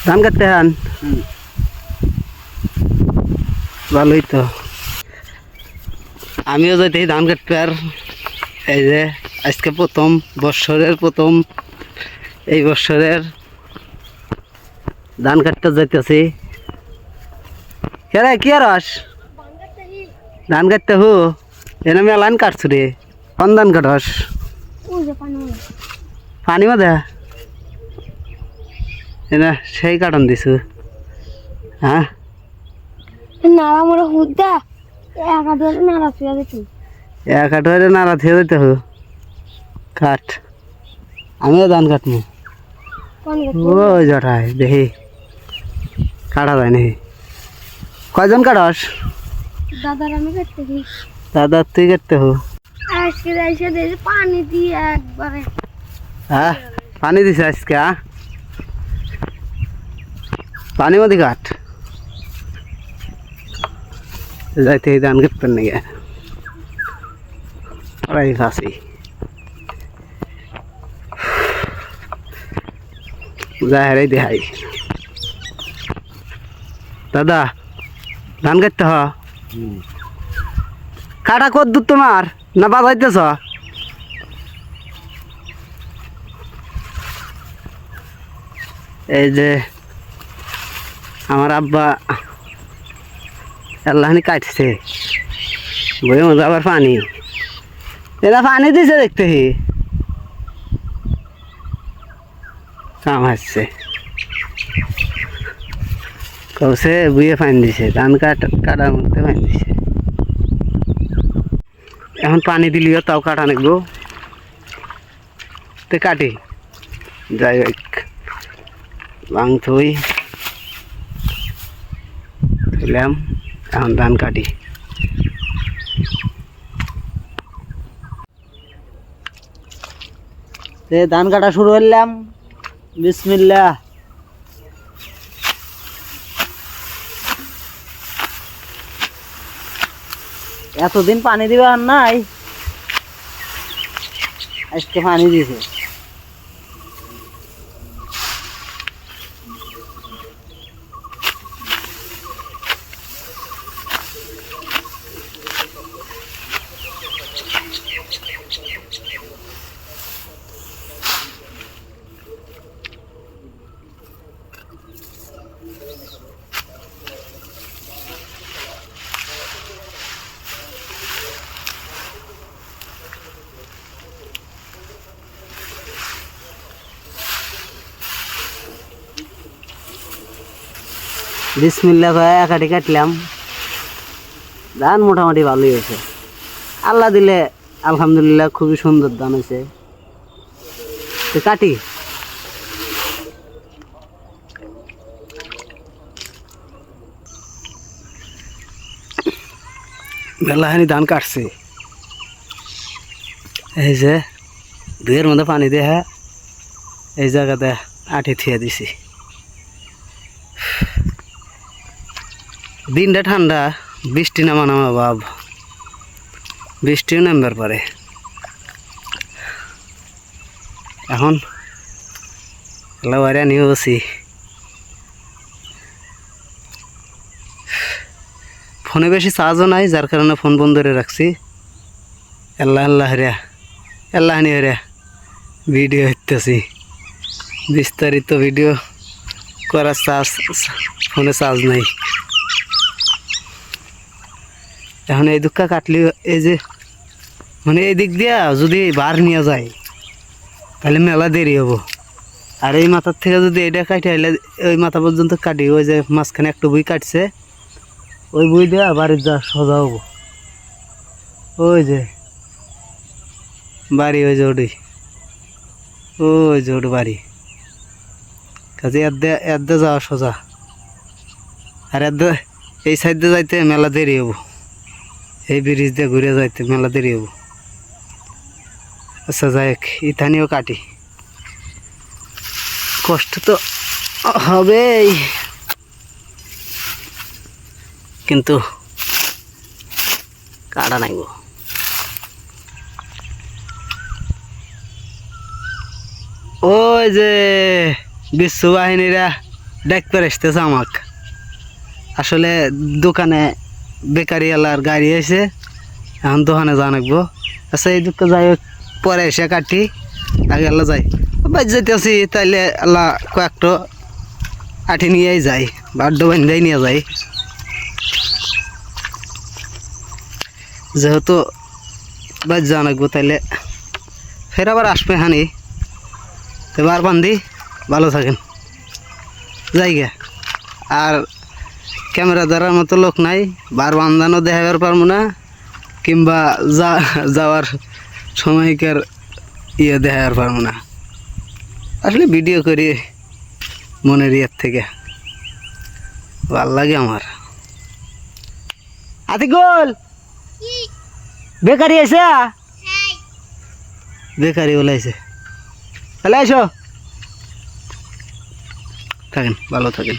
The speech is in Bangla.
ধান কাটতে হান ভালোই তো আমিও যাইতে ধান কাটতে আর এই যে আজকে প্রথম এই বছরের ধান কাটতে যাইতেছি কেরে কি আর ধান কাটতে হু এনে মেলান কাটছু রে কোন ধান কাটস পানি মধ্যে এনে সেই কাটন দিছু হ্যাঁ নাড়া মোড়া হুদা নাড়া ফিরে দিচ্ছি এক আটরে নাড়া থিয়ে দিতে হু কাট আমিও ধান কাটমু ওই জটাই দেখি কাটা যায় নাকি কয়জন কাটস দাদার আমি কাটতেছি দাদা তুই কাটতে হু আজকে এসে দেখি পানি দিয়ে একবারে হ্যাঁ পানি দিছে আজকে পানি মধ্যে কাট যাইতে ধান কাটতে নাকি ওরাই ফাঁসি যাই দেখাই দাদা ধান কাটতে হ কাটা কত দূর তোমার না বাজাইতেছ এই যে আমার আব্বা আল্লাহনি কাটছে বই মজা আবার পানি এটা পানি দিছে দেখতে কাম আসছে কৌছে বুয়ে পানি দিছে ধান কাটার মধ্যে পানি দিছে এখন পানি দিলিও তাও কাটা নেবো তো কাটি যাই হোক ভাঙথই দিলাম এখন ধান কাটি ধান কাটা শুরু করলাম বিসমিল্লাহ এতদিন পানি দিবা আর নাই আজকে পানি দিছে বিসমিল্লাহ ভাই একাটি কাটলাম ধান মোটামুটি ভালোই হয়েছে আল্লাহ দিলে আলহামদুলিল্লাহ খুবই সুন্দর ধান হয়েছে তো কাটি মেলাহানি ধান কাটছে এই যে দুয়ের মধ্যে পানি দিয়ে হ্যাঁ এই জায়গাতে আঠি থিয়ে দিছি দিনটা ঠান্ডা বৃষ্টি নামা নামা ভাব বৃষ্টিও নামবার পারে এখন লাইয়া নিয়ে বসি ফোনে বেশি চার্জও নাই যার কারণে ফোন বন্ধ করে রাখছি আল্লাহ নিয়ে রে ভিডিও হইতেছি বিস্তারিত ভিডিও করার ফোনে চার্জ নাই এখন এই দুঃখা কাটলি এই যে মানে এই দিক দিয়া যদি বার নিয়ে যায় তাহলে মেলা দেরি হবো আর এই মাথার থেকে যদি এটা কাটে আইলে ওই মাথা পর্যন্ত কাটি ওই যে মাঝখানে একটু বই কাটছে ওই বই দেওয়া বাড়ির যা সোজা হবো ওই যে বাড়ি ওই যে ওটি বাড়ি কাজে এর যাওয়া সোজা আর এই সাইড দিয়ে যাইতে মেলা দেরি হবো এই ব্রিজ দিয়ে ঘুরে যাইতে মেলা দেরি হবো আচ্ছা যাই ইথানিও কাটি কষ্ট তো হবেই কিন্তু কাটা নাইব ওই যে বিশ্ববাহিনীরা ডাক পেরে আসতেছে আমাক আসলে দোকানে বেকারি এলার গাড়ি এসে এখন দোকানে যা নাকবো আচ্ছা এই দুঃখ যাই হোক পরে এসে কাটি আগে আল্লাহ যাই বাজ যেতেছি তাইলে আল্লাহ কয়েকটা আঠি নিয়েই যাই বাড্ড বান্ধাই নিয়ে যাই যেহেতু বাজ যা নাকবো তাইলে ফের আবার আসবে হানি এবার বান্ধি ভালো থাকেন জায়গা আর ক্যামেরা ধরার মতো লোক নাই বার বান্ধানো দেখাবার পারবো না কিংবা যাওয়ার সময়কার দেখাবার পারবো না আসলে ভিডিও করি মনের ইয়ের থেকে ভাল লাগে আমার আতিকুল বেকারি আছে বেকারি বলে আছে তাহলে আসো থাকেন ভালো থাকেন